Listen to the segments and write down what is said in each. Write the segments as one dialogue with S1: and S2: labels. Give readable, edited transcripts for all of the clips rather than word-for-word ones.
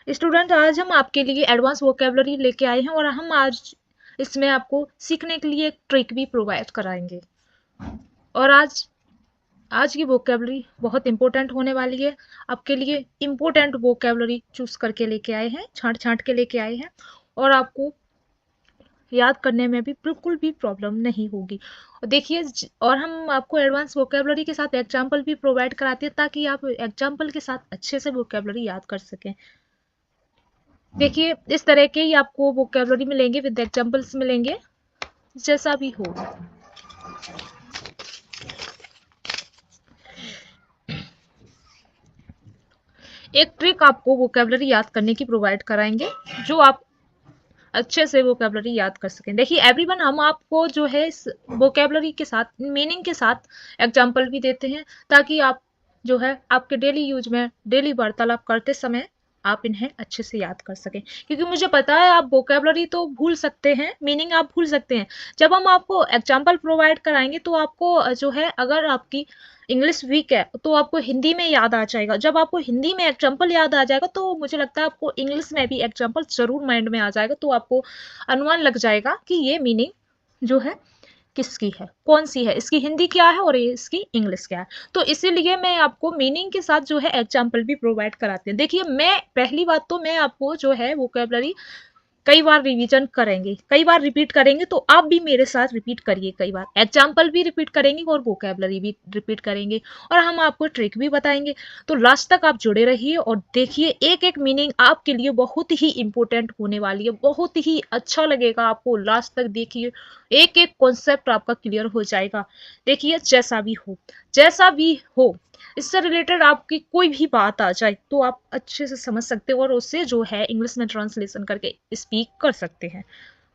S1: Student, आज हम आपके लिए एडवांस वोकेबलरी लेके आए हैं और हम आज इसमें आपको सीखने के लिए एक ट्रिक भी प्रोवाइड कराएंगे। और आज आज की वोकेबलरी बहुत इंपॉर्टेंट होने वाली है। आपके लिए इंपॉर्टेंट वोकेबलरी चूज करके लेके आए हैं, छांट छांट के लेके आए हैं, और आपको याद करने में भी बिल्कुल भी प्रॉब्लम नहीं होगी। और देखिए, और हम आपको एडवांस वोकेबलरी के साथ एग्जाम्पल भी प्रोवाइड कराते हैं ताकि आप एग्जाम्पल के साथ अच्छे से वोकेबलरी याद कर सकें। देखिए, इस तरह के ही आपको वोकेबलरी मिलेंगे, विद एग्जांपल्स मिलेंगे, जैसा भी हो। एक ट्रिक आपको वोकेबलरी याद करने की प्रोवाइड कराएंगे जो आप अच्छे से वोकेबलरी याद कर सकें। देखिए एवरीवन, हम आपको जो है इस वोकेबलरी के साथ, मीनिंग के साथ एग्जांपल भी देते हैं ताकि आप जो है आपके डेली यूज में, डेली वार्तालाप करते समय आप इन्हें अच्छे से याद कर सकें। क्योंकि मुझे पता है आप वोकेबलरी तो भूल सकते हैं, मीनिंग आप भूल सकते हैं। जब हम आपको एग्जांपल प्रोवाइड कराएंगे तो आपको जो है, अगर आपकी इंग्लिश वीक है तो आपको हिंदी में याद आ जाएगा। जब आपको हिंदी में एग्जाम्पल याद आ जाएगा तो मुझे लगता है आपको इंग्लिश में भी एग्जाम्पल जरूर माइंड में आ जाएगा। तो आपको अनुमान लग जाएगा कि ये मीनिंग जो है किसकी है, कौन सी है, इसकी हिंदी क्या है और इसकी इंग्लिश क्या है। तो इसीलिए मैं आपको मीनिंग के साथ जो है एग्जाम्पल भी प्रोवाइड कराती हूँ। देखिए, मैं पहली बात तो मैं आपको जो है वोकेबलरी कई बार रिवीजन करेंगे, कई बार रिपीट करेंगे, तो आप भी मेरे साथ रिपीट करिए। कई बार एग्जाम्पल भी रिपीट करेंगे और वोकेबलरी भी रिपीट करेंगे, और हम आपको ट्रिक भी बताएंगे। तो लास्ट तक आप जुड़े रहिए और देखिए, एक एक मीनिंग आपके लिए बहुत ही इंपॉर्टेंट होने वाली है, बहुत ही अच्छा लगेगा आपको। लास्ट तक देखिए, एक एक कॉन्सेप्ट आपका क्लियर हो जाएगा। देखिए, जैसा भी हो, जैसा भी हो, इससे रिलेटेड आपकी कोई भी बात आ जाए तो आप अच्छे से समझ सकते हो और उससे जो है इंग्लिश में ट्रांसलेशन करके स्पीक कर सकते हैं।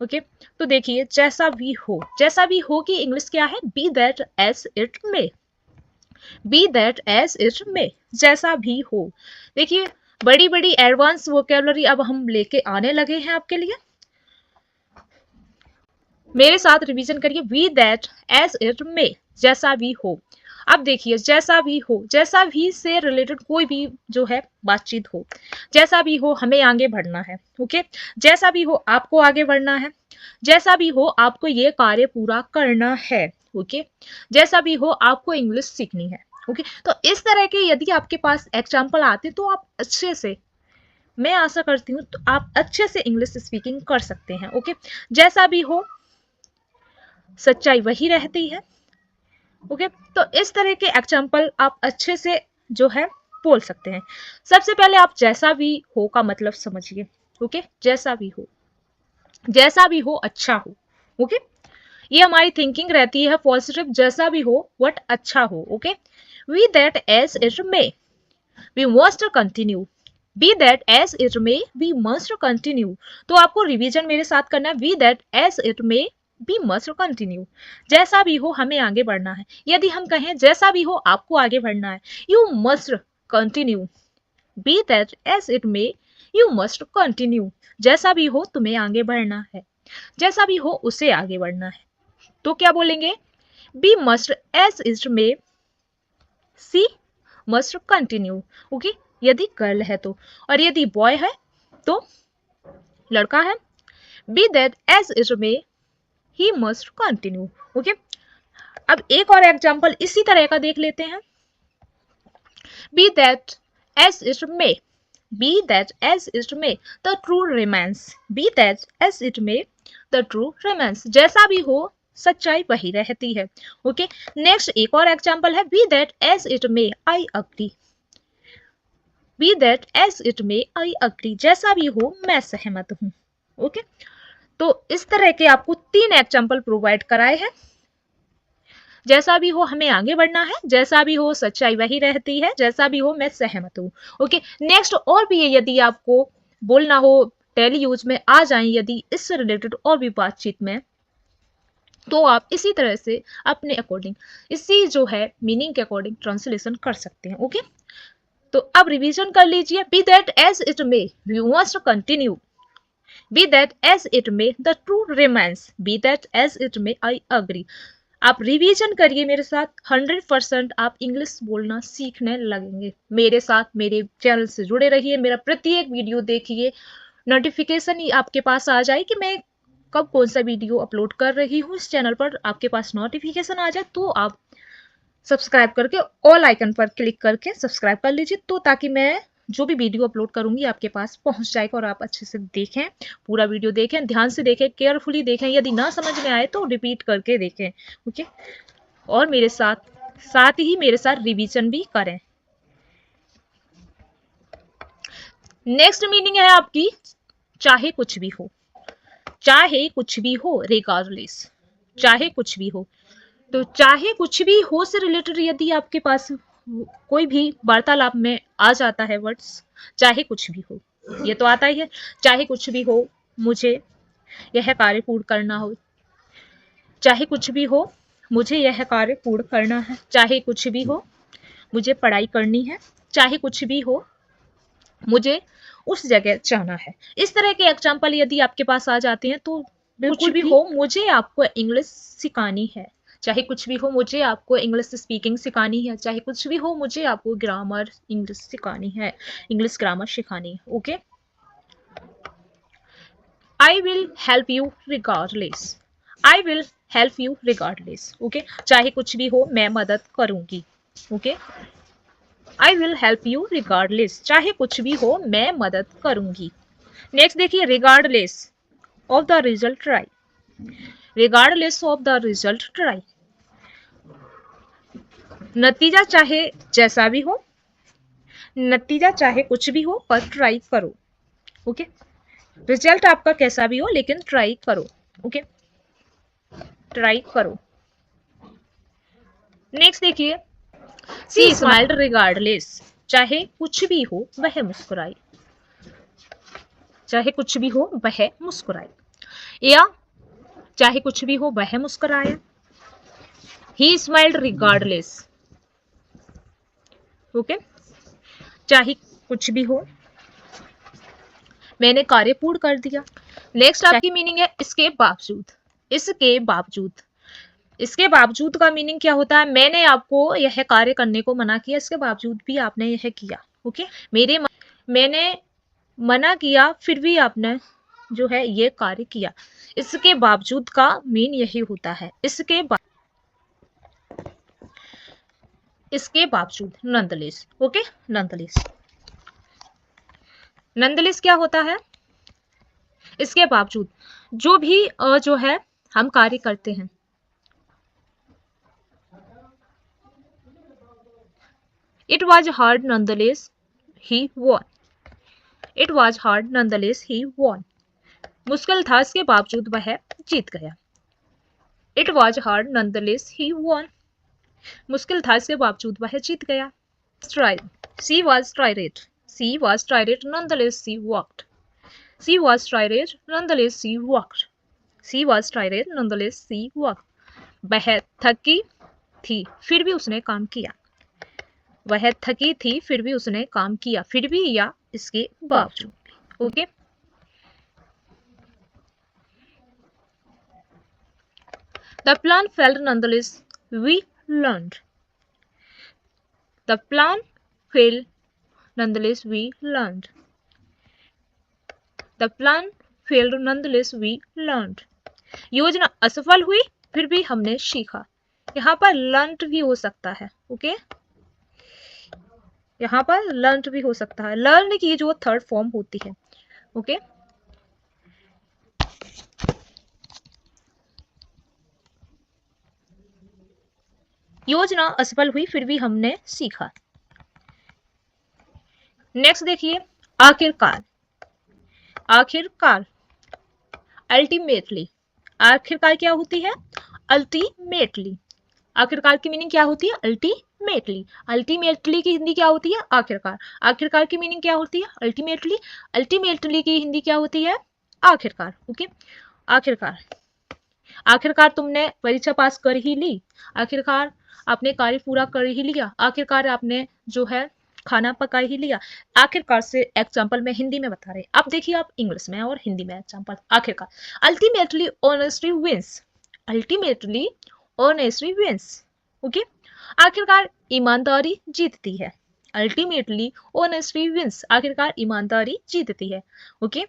S1: ओके, तो देखिए, जैसा भी हो, जैसा भी हो की इंग्लिश क्या है? Be that as it may, be that as it may, जैसा भी हो। देखिए, बड़ी बड़ी एडवांस वोकेबलरी अब हम लेके आने लगे हैं आपके लिए। मेरे साथ रिवीजन करिए। Be that as it may, जैसा भी हो। अब देखिए, जैसा भी हो, जैसा भी से रिलेटेड कोई भी जो है बातचीत हो, जैसा भी हो हमें आगे बढ़ना है। ओके, जैसा भी हो आपको आगे बढ़ना है, जैसा भी हो आपको ये कार्य पूरा करना है। ओके, जैसा भी हो आपको इंग्लिश सीखनी है। ओके, तो इस तरह के यदि आपके पास एग्जाम्पल आते तो आप अच्छे से, मैं आशा करती हूँ, तो आप अच्छे से इंग्लिश स्पीकिंग कर सकते हैं। ओके, जैसा भी हो सच्चाई वही रहती है। ओके, तो इस तरह के एग्जाम्पल आप अच्छे से जो है बोल सकते हैं। सबसे पहले आप जैसा भी हो का मतलब समझिए। ओके, जैसा भी हो, जैसा भी हो अच्छा हो। ओके, ये हमारी थिंकिंग रहती है पॉजिटिव, जैसा भी हो वट अच्छा हो। Okay, be that as it may, we must continue, be that as it may, we must continue. तो आपको रिवीजन मेरे साथ करना है। Be that as it may, be must continue, जैसा भी हो हमें आगे बढ़ना है। यदि हम कहें जैसा भी हो आपको आगे बढ़ना है, you must continue, be that as it may, you must continue, जैसा भी हो तुम्हें आगे बढ़ना है, जैसा भी हो उसे आगे बढ़ना है। तो क्या बोलेंगे? Be must as it may, she must continue. Okay, यदि गर्ल है तो, और यदि बॉय है तो, लड़का है, be that as it may, he must continue. Okay, अब एक और एग्जांपल इसी तरह का देख लेते हैं। Be that as it may, be that as it may, the true remains, be that as it may, the true remains, जैसा भी हो सच्चाई वही रहती है। ओके, नेक्स्ट एक और एग्जांपल है। Be that as it may, I agree, be that as it may, I agree, जैसा भी हो मैं सहमत हूं। ओके, तो इस तरह के आपको 3 एग्जांपल प्रोवाइड कराए हैं। जैसा भी हो हमें आगे बढ़ना है, जैसा भी हो सच्चाई वही रहती है, जैसा भी हो मैं सहमत हूँ। ओके, नेक्स्ट और भी यदि आपको बोलना हो, डेली यूज में आ जाए यदि इससे रिलेटेड और भी बातचीत में, तो आप इसी तरह से अपने अकॉर्डिंग, इसी जो है मीनिंग के अकॉर्डिंग ट्रांसलेशन कर सकते हैं। ओके, तो अब रिवीजन कर लीजिए। Be that as it may, we must continue, be that as it may, the true remains, be that as it may, I agree. आप रिवीजन करिए मेरे साथ, 100% आप इंग्लिश बोलना सीखने लगेंगे। मेरे साथ मेरे चैनल से जुड़े रहिए, मेरा प्रत्येक वीडियो देखिए, नोटिफिकेशन ही आपके पास आ जाए कि मैं कब कौन सा वीडियो अपलोड कर रही हूँ। इस चैनल पर आपके पास नोटिफिकेशन आ जाए तो आप सब्सक्राइब करके ऑल आइकन पर क्लिक करके सब्सक्राइब कर लीजिए, तो ताकि मैं जो भी वीडियो अपलोड करूंगी आपके पास पहुंच जाएगा और आप अच्छे से देखें, पूरा वीडियो देखें, ध्यान से देखें, केयरफुली देखें, यदि ना समझ में आए तो रिपीट करके देखें। ओके, और मेरे साथ ही मेरे साथ रिवीजन भी करें। नेक्स्ट मीनिंग है आपकी चाहे कुछ भी हो। चाहे कुछ भी हो, रिगार्डलेस, चाहे कुछ भी हो। तो चाहे कुछ भी हो से रिलेटेड यदि आपके पास कोई भी वार्तालाप में आ जाता है वर्ड्स, चाहे कुछ भी हो, ये तो आता ही है। चाहे कुछ भी हो, मुझे यह कार्य पूर्ण करना हो, चाहे कुछ भी हो, मुझे यह कार्य पूर्ण करना है, चाहे कुछ भी हो, मुझे पढ़ाई करनी है, चाहे कुछ भी हो, मुझे उस जगह जाना है। इस तरह के एग्जाम्पल यदि आपके पास आ जाते हैं तो कुछ भी हो, मुझे आपको इंग्लिश सिखानी है, चाहे कुछ भी हो, मुझे आपको इंग्लिश स्पीकिंग सिखानी है, चाहे कुछ भी हो, मुझे आपको ग्रामर इंग्लिश सिखानी है, इंग्लिश ग्रामर सिखानी है। Okay, I will help you regardless, I will help you regardless. Okay, चाहे कुछ भी हो मैं मदद करूंगी। Okay, I will help you regardless, चाहे कुछ भी हो मैं मदद करूंगी। नेक्स्ट देखिए, regardless of the result try, regardless of the result try, नतीजा चाहे जैसा भी हो, नतीजा चाहे कुछ भी हो पर ट्राई करो। ओके, रिजल्ट आपका कैसा भी हो लेकिन ट्राई करो। ओके, ट्राई करो। नेक्स्ट देखिए, सी स्माइल्ड रिगार्डलेस, चाहे कुछ भी हो वह मुस्कुराई, चाहे कुछ भी हो वह मुस्कुराई, या चाहे कुछ भी हो वह मुस्कुराया। ही स्माइल्ड रिगार्डलेस। ओके, चाहे कुछ भी हो मैंने कार्य पूर्ण कर दिया। नेक्स्ट आपकी मीनिंग है इसके बावजूद, इसके बावजूद। इसके बावजूद का मीनिंग क्या होता है, मैंने आपको यह कार्य करने को मना किया, इसके बावजूद भी आपने यह किया। ओके, मैंने मना किया फिर भी आपने जो है ये कार्य किया। इसके बावजूद का मीन यही होता है, इसके बावजूद, नंदलेस। ओके, नंदलेस, नंदलेस क्या होता है, इसके बावजूद जो भी जो है हम कार्य करते हैं। It was hard nonetheless he won, it was hard nonetheless he won, मुश्किल था इसके बावजूद वह जीत गया। It was hard nonetheless he won, मुश्किल था इसके बावजूद वह जीत गया। She was tired, she was tired nonetheless she walked, she was tired nonetheless she walked, she was tired nonetheless she walked, वह थकी थी फिर भी उसने काम किया, वह थकी थी फिर भी उसने काम किया, फिर भी या इसके बावजूद। Okay, the plan failed nonetheless we learned, the plan failed nonetheless we learned, the plan failed nonetheless we learned, योजना असफल हुई फिर भी हमने सीखा। यहाँ पर learned भी हो सकता है। ओके, यहाँ पर learned भी हो सकता है, learn की जो थर्ड फॉर्म होती है। ओके, योजना असफल हुई फिर भी हमने सीखा। नेक्स्ट देखिए, आखिरकार, आखिरकार, अल्टीमेटली, आखिरकार क्या होती है, अल्टीमेटली, आखिरकार की मीनिंग क्या होती है, अल्टीमेटली, अल्टीमेटली की हिंदी क्या होती है, आखिरकार, आखिरकार की मीनिंग क्या होती है, अल्टीमेटली, अल्टीमेटली की हिंदी क्या होती है, आखिरकार। ओके, आखिरकार, आखिरकार तुमने परीक्षा पास कर ही ली, आखिरकार आपने कार्य पूरा कर ही लिया, आखिरकार आपने जो है खाना पका ही लिया। आखिरकार से एग्जाम्पल में हिंदी में बता रहे, अब देखिए आप इंग्लिश में और हिंदी में एग्जाम्पल। आखिरकार, ultimately honesty wins, ultimately honesty wins. Okay, आखिरकार ईमानदारी जीतती है। अल्टीमेटली ऑनेस्टी विंस, आखिरकार ईमानदारी जीतती है। ओके,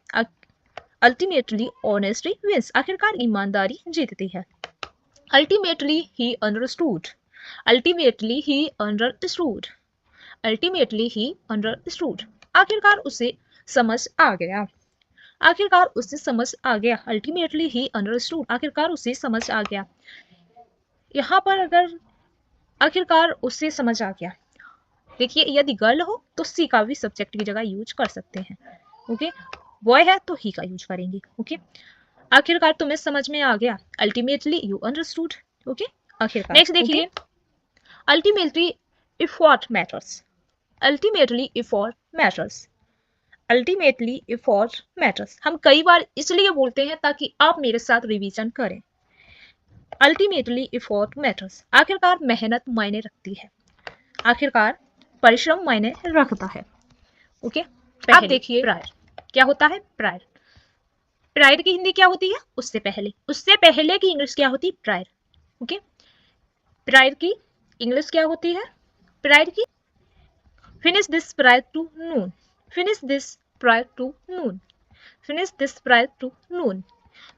S1: अल्टीमेटली ऑनेस्टी विंस, आखिरकार ईमानदारी जीतती है। Ultimately he understood, ultimately he understood, ultimately he understood, आखिरकार उसे समझ आ गया, आखिरकार उसे समझ आ गया। अल्टीमेटली ही अंडरस्टूड, आखिरकार उसे समझ आ गया। यहाँ पर अगर आखिरकार उसे समझ आ गया, देखिए यदि गर्ल हो तो सी का भी सब्जेक्ट की जगह यूज कर सकते हैं। ओके, बॉय है तो ही का यूज करेंगे। ओके, आखिरकार तुम्हें समझ में आ गया, अल्टीमेटली यू अंडरस्टूड। ओके, आखिरकार। नेक्स्ट देखिए, ultimately if what matters, ultimately if what matters, ultimately if what matters, हम कई बार इसलिए बोलते हैं ताकि आप मेरे साथ रिवीजन करें। अल्टीमेटली इफ व्हाट मैटर्स, आखिरकार मेहनत मायने रखती है, आखिरकार परिश्रम मायने रखता है। ओके, अब देखिए प्रायर, क्या होता है प्रायर, प्रायर की हिंदी क्या होती है, उससे पहले, उससे पहले की इंग्लिश क्या होती है प्रायर। ओके, प्रायर की इंग्लिश क्या होती है, प्रायर की, finish this prior to noon, finish this prior to noon, finish this prior to noon,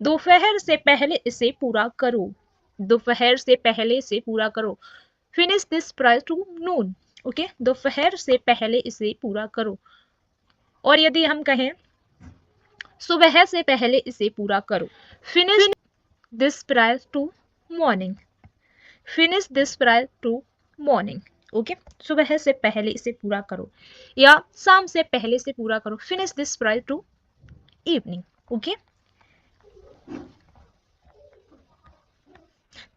S1: दोपहर से पहले इसे पूरा करो, दोपहर से पहले इसे पूरा करो, finish this prior to noon. Okay, दोपहर से पहले इसे पूरा करो। और यदि हम कहें सुबह से पहले इसे पूरा करो, finish this prior to morning, finish this prior to morning. Okay, सुबह से पहले इसे पूरा करो या शाम से पहले इसे पूरा करो, finish this prior to evening. Okay,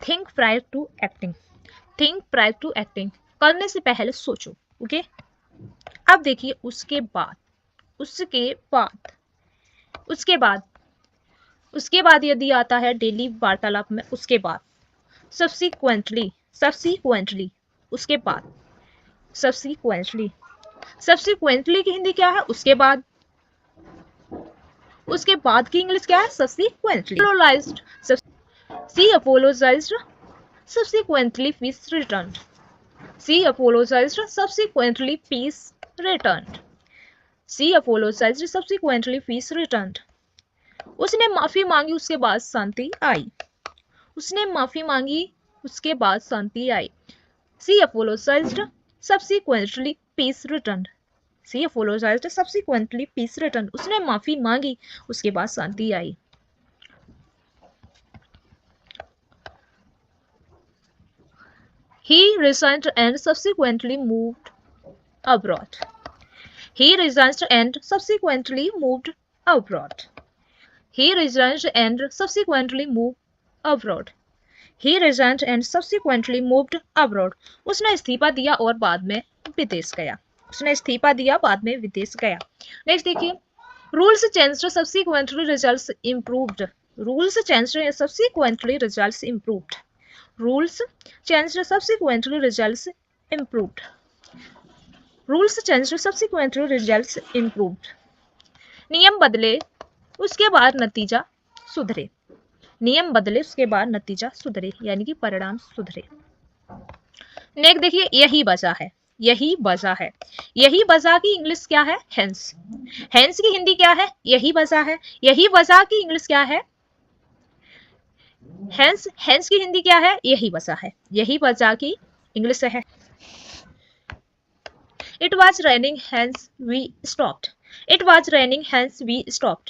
S1: think prior to acting, think prior to acting, करने से पहले सोचो। ओके, अब देखिए उसके बाद, उसके बाद, उसके बाद, उसके बाद यदि आता है डेली वार्तालाप में, उसके बाद, सब्सिक्वेंटली, सब्सिक्वेंटली, उसके बाद, सब्सिक्वेंटली, सब्सिक्वेंटली की हिंदी क्या है, उसके बाद, उसके बाद की इंग्लिश क्या है, subsequently. Apologised, C apologised, subsequently peace returned, she apologized, subsequently peace returned, she apologized, subsequently peace returned, उसने माफी मांगी उसके बाद शांति आई, उसने माफी मांगी उसके बाद शांति आई, she apologized, subsequently peace returned, she apologized, subsequently peace returned, उसने माफी मांगी उसके बाद शांति आई। He resigned and subsequently moved abroad. He resigned and subsequently moved abroad. He resigned and subsequently moved abroad. He resigned and subsequently moved abroad. उसने इस्तीफा दिया और बाद में विदेश गया, उसने इस्तीफा दिया बाद में विदेश गया। नेक्स्ट देखिए, rules changed subsequently results improved, rules changed subsequently results improved, rules changed subsequently results improved, rules changed subsequently results improved, नियम बदले उसके बाद नतीजा सुधरे, नियम बदले उसके बाद नतीजा सुधरे, यानी कि परिणाम सुधरे। नेक्स्ट देखिए, यही वजह है, यही वजह है, यही वजह की इंग्लिश क्या है, हेंस, हेंस की हिंदी क्या है, यही वजह है, यही वजह की इंग्लिश क्या है, हेंस, हेंस की हिंदी क्या है, यही वजह है, यही वजह की इंग्लिश है। It was raining hence we stopped, it was raining hence we stopped,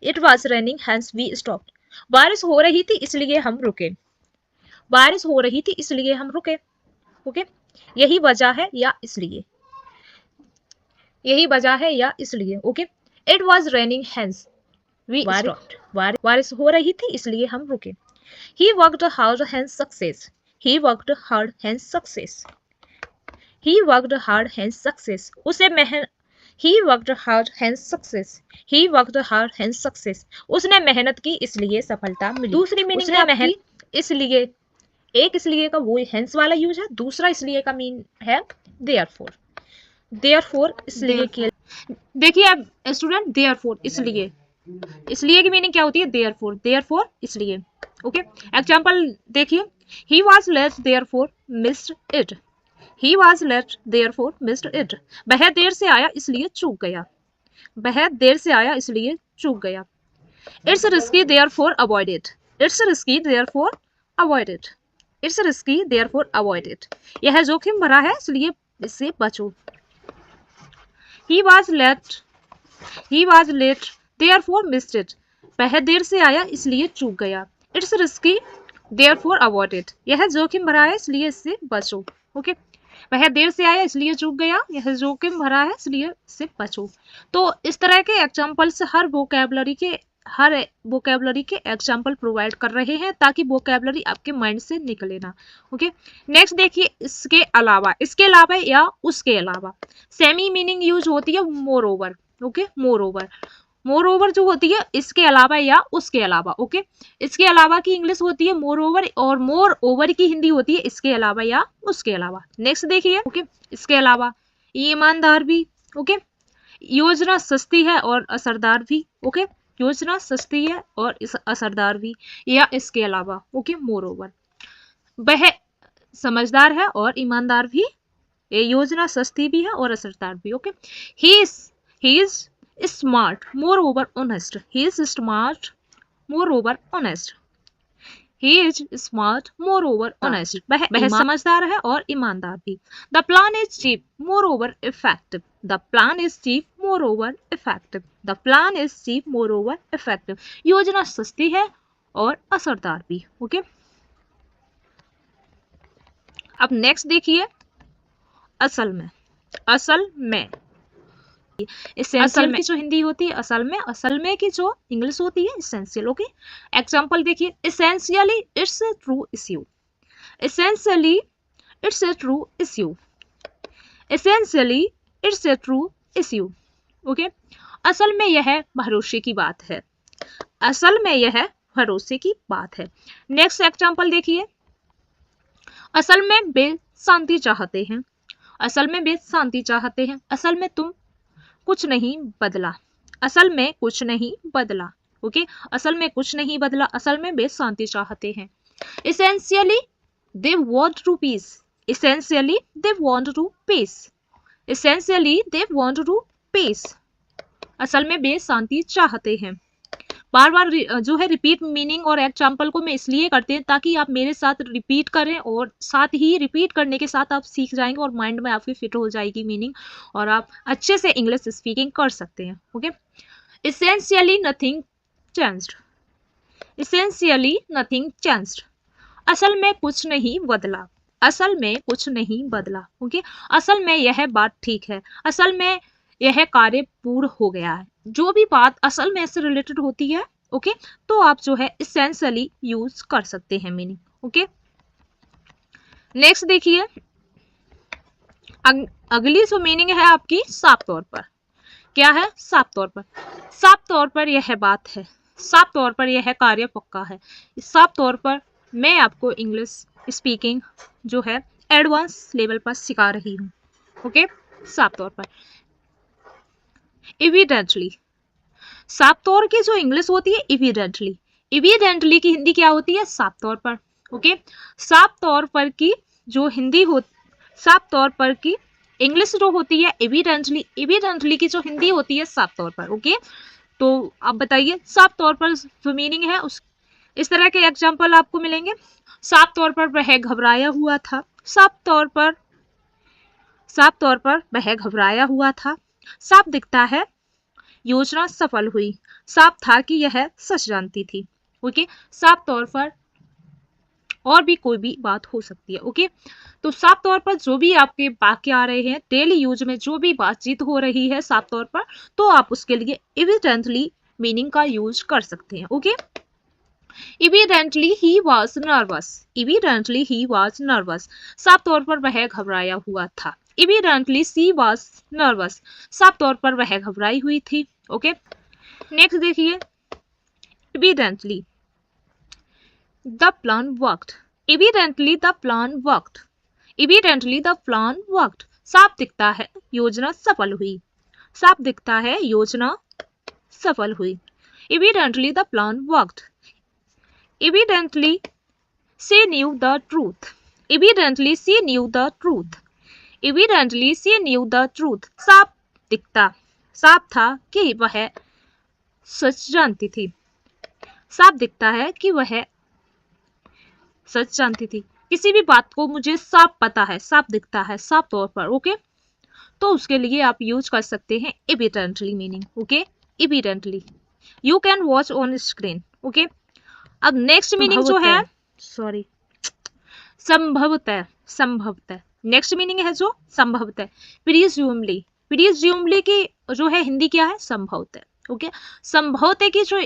S1: it was raining hence we stopped, बारिश हो रही थी इसलिए हम रुके, बारिश हो रही थी इसलिए हम रुके। ओके, यही वजह है या इसलिए, यही वजह है या इसलिए। Okay, it was raining hence we stopped, बारिश हो रही थी इसलिए हम रुके। He worked hard hence success, he worked hard hence success, he worked hard hence success, उसे मेहनत, he worked hard hence success, he worked hard hence success, उसने मेहनत की इसलिए सफलता मिली। दूसरी मीनिंग है मेहनत इसलिए, एक इसलिए का वो हेंस वाला यूज है, दूसरा इसलिए का मीन है therefore, therefore इसलिए के, देखिए अब स्टूडेंट therefore इसलिए, इसलिए की मीनिंग क्या होती है, therefore, therefore इसलिए। ओके, एग्जाम्पल देखिए, He was late therefore missed it. He was late therefore missed it. वह देर से आया इसलिए चूक गया. वह देर से आया इसलिए चूक गया. It's risky therefore avoid it. It's risky therefore avoid it. It's risky therefore avoid it. यह जोखिम भरा है इसलिए इससे बचो. He was late therefore missed it. वह देर से आया इसलिए चूक गया. It's risky therefore avoid it. यह जोखिम भरा है इसलिए इससे बचो. ओके वह देर से आया इसलिए चूक गया. यह जोखिम भरा है इसलिए इससे बचो. तो इस तरह के एग्जाम्पल्स हर वोकेबलरी के एग्जाम्पल प्रोवाइड कर रहे हैं ताकि वोकेबलरी आपके माइंड से निकले ना. ओके नेक्स्ट देखिए इसके अलावा या उसके अलावा सेमी मीनिंग यूज होती है more over. Okay more over जो होती है इसके अलावा या उसके अलावा. ओके इसके अलावा की इंग्लिश होती है मोर ओवर और मोर ओवर की हिंदी होती है इसके अलावा या उसके अलावा. नेक्स्ट देखिए ओके इसके अलावा ईमानदार भी. ओके योजना सस्ती है और असरदार भी. ओके योजना सस्ती है और असरदार भी या इसके अलावा. ओके मोर ओवर वह समझदार है और ईमानदार भी. ये योजना सस्ती भी है और असरदार भी. Okay he is smart moreover honest. He is smart moreover honest. He is smart moreover honest. वह समझदार है और ईमानदार भी. The plan is cheap moreover effective. The plan is cheap moreover effective. The plan is cheap moreover effective. योजना सस्ती है और असरदार भी. ओके अब नेक्स्ट देखिए असल में. एसेंशियल की जो हिंदी होती है असल में की जो इंग्लिश होती है एसेंशियल. ओके एग्जांपल देखिए essentially it's a true issue. Essentially it's a true issue. Essentially it's a true issue. Okay असल में यह भरोसे की बात है. असल में यह भरोसे की बात है. नेक्स्ट एग्जांपल देखिए असल में वे शांति चाहते हैं. असल में वे शांति चाहते हैं. असल में तुम कुछ नहीं बदला. असल में कुछ नहीं बदला. ओके असल में कुछ नहीं बदला. असल में वे शांति चाहते हैं. Essentially they want to peace. Essentially they want to peace. Essentially they want to peace. असल में वे शांति चाहते हैं. बार बार जो है रिपीट मीनिंग और एग्जाम्पल को मैं इसलिए करते हैं ताकि आप मेरे साथ रिपीट करें और साथ ही रिपीट करने के साथ आप सीख जाएंगे और माइंड में आपके फिट हो जाएगी मीनिंग और आप अच्छे से इंग्लिश स्पीकिंग कर सकते हैं. Okay Essentially nothing changed. Essentially nothing changed. असल में कुछ नहीं बदला. असल में कुछ नहीं बदला. ओके असल में यह बात ठीक है. असल में यह कार्य पूर्ण हो गया है. जो भी बात असल में से रिलेटेड होती है ओके तो आप जो है एसेंशियली यूज कर सकते हैं मीनिंग. ओके नेक्स्ट देखिए अगली जो मीनिंग है आपकी साफ तौर पर. क्या है साफ तौर पर. साफ तौर पर यह बात है. साफ तौर पर यह कार्य पक्का है. साफ तौर पर मैं आपको इंग्लिश स्पीकिंग जो है एडवांस लेवल पर सिखा रही हूँ. ओके साफ तौर पर. एविडेंटली साफ तौर की जो इंग्लिश होती है एविडेंटली की हिंदी क्या होती है साफ तौर पर. ओके साफ तौर पर की जो हिंदी हो साफ तौर पर की इंग्लिश जो होती है एविडेंटली की जो हिंदी होती है साफ तौर पर. ओके तो आप बताइए साफ तौर पर जो मीनिंग है उस इस तरह के एग्जाम्पल आपको मिलेंगे. साफ तौर पर वह घबराया हुआ था. साफ तौर पर वह घबराया हुआ था. साफ दिखता है योजना सफल हुई. साफ था कि यह सच जानती थी. ओके साफ तौर पर और भी कोई भी बात हो सकती है. ओके तो साफ तौर पर जो भी आपके वाक्य आ रहे हैं डेली यूज में जो भी बातचीत हो रही है साफ तौर पर तो आप उसके लिए एविडेंटली मीनिंग का यूज कर सकते हैं. Okay Evidently he was nervous. Evidently he was nervous. साफ तौर पर वह घबराया हुआ था. Evidently she was nervous. साफ तौर पर वह घबराई हुई थी. ओके नेक्स्ट देखिए Evidently the plan worked. Evidently the plan worked. Evidently the plan worked. साफ दिखता है योजना सफल हुई. साफ दिखता है योजना सफल हुई. Evidently the plan worked. Evidently she knew the truth. Evidently she knew the truth. Evidently she knew the truth. साफ दिखता, साफ था कि वह सच जानती थी। साफ दिखता है कि वह सच जानती थी। किसी भी बात को मुझे साफ पता है, साफ दिखता है, साफ तौर पर। ओके, तो उसके लिए आप यूज कर सकते हैं evidently meaning. Okay, evidently you can watch on screen. Okay, अब नेक्स्ट मीनिंग जो है, सॉरी, संभवतः। संभवतः नेक्स्ट मीनिंग है जो संभवतः। प्रीज्यूमली, प्रीज्यूमली की जो है हिंदी क्या है, संभवतः। ओके, संभवतः की जो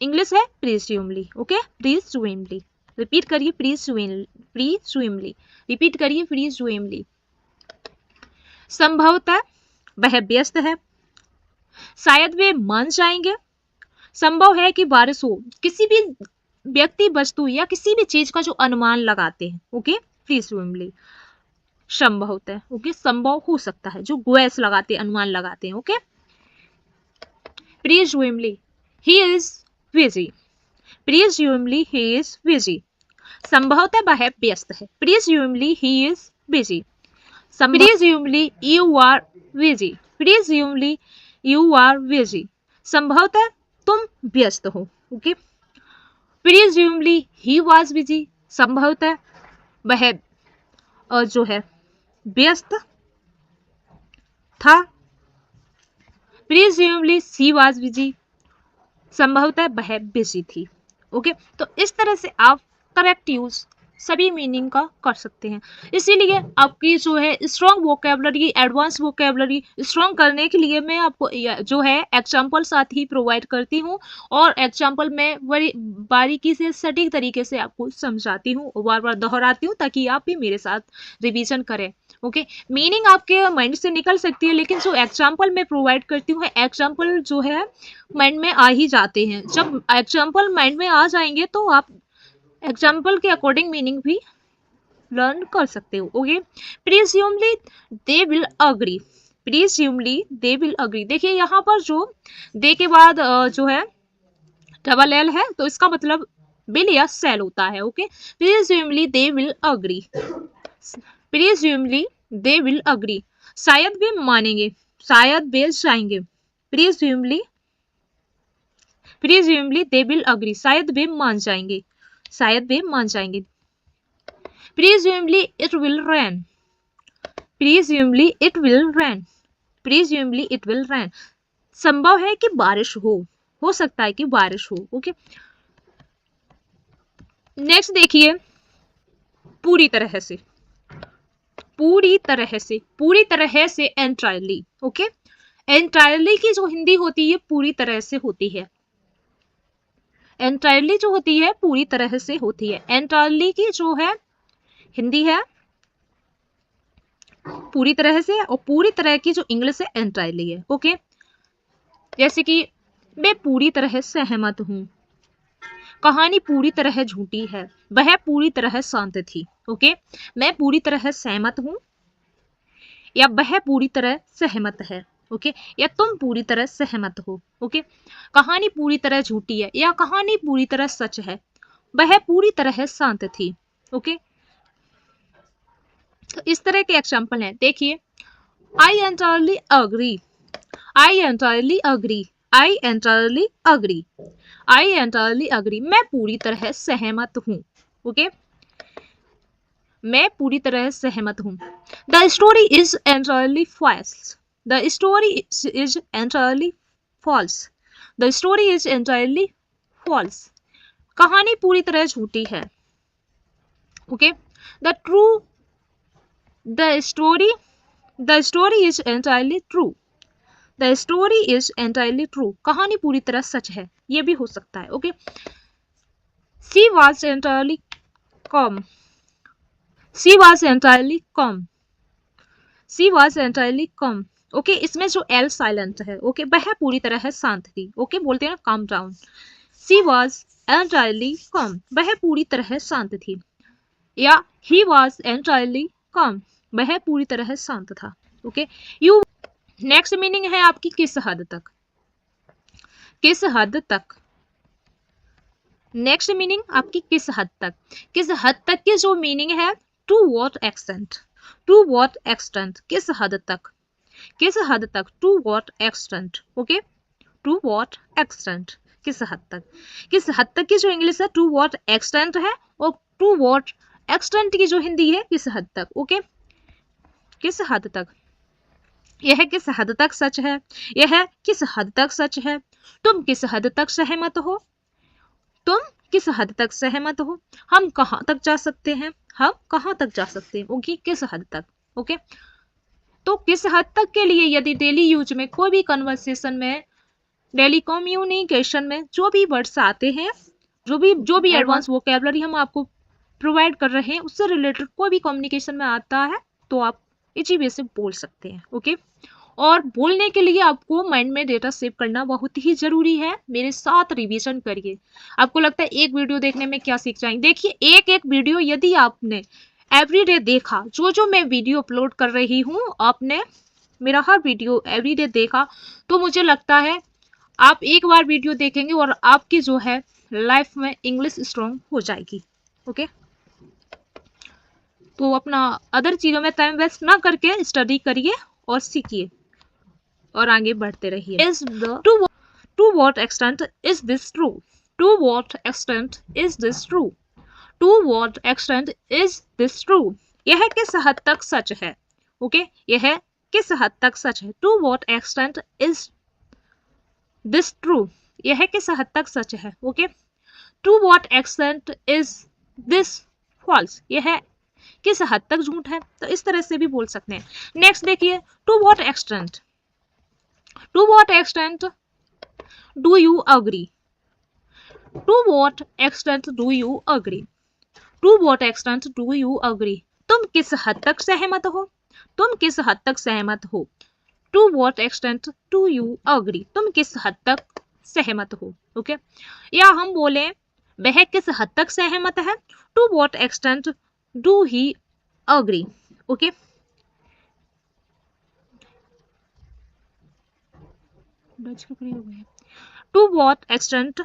S1: इंग्लिश है प्रीज्यूमली। ओके, प्रीज्यूमली, रिपीट करिए, प्रीज्यूमली, प्रीज्यूमली, रिपीट करिए, प्रीज्यूमली। संभवतः वह व्यस्त है, शायद वे मान जाएंगे। संभव है कि बारिश हो। किसी भी व्यक्ति, वस्तु या किसी भी चीज का जो अनुमान लगाते हैं। ओके, प्रीज्यूमली, संभवतः। ओके, संभव हो सकता है, जो गुएस लगाते हैं, अनुमान लगाते हैं। Okay, presumably he is busy. Presumably he is busy. संभवतः वह व्यस्त है। Presumably he is busy. Presumably you are busy. Presumably you are busy. संभवतः तुम व्यस्त हो। Okay, Presumably he was busy. संभवतः वह जो है व्यस्त था। Presumably she was busy. संभवतः वह बिजी थी। ओके, तो इस तरह से आप करेक्ट यूज सभी मीनिंग का कर सकते हैं। इसीलिए आपकी जो है strong vocabulary, advance vocabulary strong करने के लिए मैं आपको जो है एग्जाम्पल साथ ही प्रोवाइड करती हूँ, और एग्जाम्पल में बड़ी बारीकी से सटीक तरीके से आपको समझाती हूँ, बार बार दोहराती हूँ, ताकि आप भी मेरे साथ रिवीजन करें। ओके, मीनिंग आपके माइंड से निकल सकती है, लेकिन जो एग्जाम्पल मैं प्रोवाइड करती हूँ, एग्जाम्पल जो है माइंड में आ ही जाते हैं। जब एग्जाम्पल माइंड में आ जाएंगे तो आप एग्जाम्पल के अकॉर्डिंग मीनिंग भी लर्न कर सकते हो। Okay, presumably they will agree. Presumably they will agree. देखिए यहाँ पर जो दे के बाद जो है डबल एल है, तो इसका मतलब विल या सेल होता है। Okay, presumably they will agree. Presumably they will agree. शायद वे मानेंगे, शायद वे जाएंगे। Presumably, presumably they will agree. शायद वे मान जाएंगे, शायद वे मान जाएंगे। Presumably it will rain. Presumably it will rain. Presumably it will rain. संभव है कि बारिश हो सकता है कि बारिश हो। ओके, नेक्स्ट देखिए, पूरी तरह से। पूरी तरह से, पूरी तरह से एंटायरली। ओके, एंटायरली की जो हिंदी होती है पूरी तरह से होती है। एंटायरली जो होती है पूरी तरह से होती है। एंटायरली की जो है हिंदी है पूरी तरह से, और पूरी तरह की जो इंग्लिश है एंटायरली है। ओके, जैसे कि मैं पूरी तरह सहमत हूँ। कहानी पूरी तरह झूठी है। वह पूरी तरह शांत थी। ओके, मैं पूरी तरह सहमत हूँ, या वह पूरी तरह सहमत है। ओके, या तुम पूरी तरह सहमत हो। ओके, कहानी पूरी तरह झूठी है, या कहानी पूरी तरह सच है। वह पूरी तरह शांत थी। ओके, तो इस तरह के एग्जाम्पल हैं। देखिए, आई एंटायरली अग्री। आई एंटायरली अग्री। आई एंटायरली अग्री। आई एंटायरली अग्री। मैं पूरी तरह सहमत हूँ। ओके, मैं पूरी तरह सहमत हूँ। The story is entirely false. The story is entirely false. The story is entirely false. कहानी पूरी तरह झूठी है। Okay, the true The story is entirely true. The story is entirely true. कहानी पूरी तरह सच है, ये भी हो सकता है। Okay, She was entirely calm. She was entirely calm. She was entirely calm. Okay, इसमें जो L साइलेंट है, ओके, वह पूरी तरह शांत थी। ओके, बोलते हैं ना calm down. She was entirely calm. वह पूरी तरह शांत थी, या he was entirely calm. वह पूरी तरह शांत था। ओके, यू नेक्स्ट मीनिंग है आपकी किस हद तक। किस हद तक। नेक्स्ट मीनिंग आपकी किस हद तक की जो मीनिंग है, to what extent, to what extent, किस हद तक, to what extent, okay, to what extent, किस हद तक की जो इंग्लिश है टू व्हाट एक्सटेंट है, और टू व्हाट एक्सटेंट की जो हिंदी है किस हद तक, ओके, किस हद तक, यह किस हद तक सच है, यह किस हद तक सच है, तुम किस हद तक सहमत हो, तुम किस हद तक सहमत हो, हम कहां तक जा सकते हैं, हम कहां तक जा सकते हैं, ओके, किस हद तक, ओके। तो किस हद तक के लिए यदि डेली यूज में कोई भी कन्वर्सेशन में, डेली कम्युनिकेशन में जो भी वर्ड्स आते हैं, जो भी एडवांस वोकैबुलरी हम आपको प्रोवाइड कर रहे हैं, उससे रिलेटेड कोई भी कम्युनिकेशन में आता है तो आप इजी वे से बोल सकते हैं, ओके। और बोलने के लिए आपको माइंड में डेटा सेव करना बहुत ही जरूरी है। मेरे साथ रिवीजन करिए। आपको लगता है एक वीडियो देखने में क्या सीख जाएंगे, देखिए एक एक वीडियो यदि आपने एवरीडे देखा, जो मैं वीडियो अपलोड कर रही हूँ आपने मेरा हर वीडियो एवरीडे देखा, तो मुझे लगता है आप एक बार वीडियो देखेंगे और आपकी जो है लाइफ में इंग्लिश स्ट्रॉन्ग हो जाएगी, ओके। तो अपना अदर चीजों में टाइम वेस्ट ना करके स्टडी करिए और सीखिए और आगे बढ़ते रहिए। Is the to what extent is this true, to what extent is this true, to what extent is this true, यह किस हद तक सच है, ओके, यह किस हद तक सच है, to what extent is this true, यह किस हद तक सच है, okay, to what extent is this false, यह किस हद तक झूठ है, तो इस तरह से भी बोल सकते हैं। नेक्स्ट देखिए, to what extent, to what extent do you agree, to what extent do you agree, to what extent do you agree, तुम किस हद तक सहमत हो, तुम किस हद तक सहमत हो, to what extent do you agree, तुम किस हद तक सहमत हो, ओके। या हम बोले वह किस हद तक सहमत है, to what extent do he agree, okay. To what extent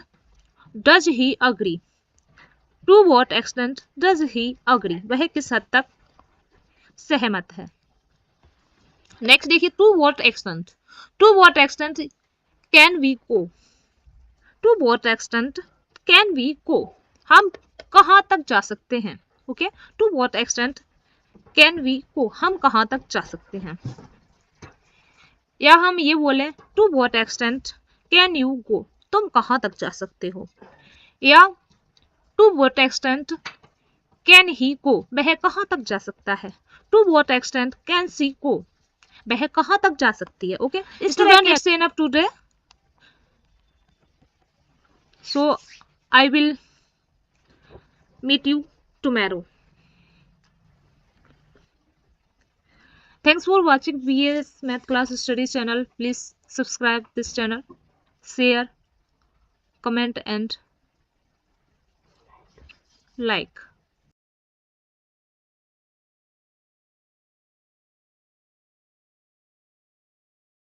S1: does he agree, to what extent does he agree, वह किस हद तक सहमत है। नेक्स्ट देखिए, to what extent can we go, to what extent can we go, हम कहां तक जा सकते हैं, okay, to what extent can we go, हम कहां तक जा सकते हैं। या हम ये बोले to what extent can you go, तुम कहां तक जा सकते हो। या to what extent can he go, वह कहां तक जा सकता है, to what extent can she go, वह कहां तक जा सकती है, okay. Student, it's enough today, so I will meet you tomorrow. Thanks for watching BS Math Class Studies channel. Please subscribe this channel, share, comment and like.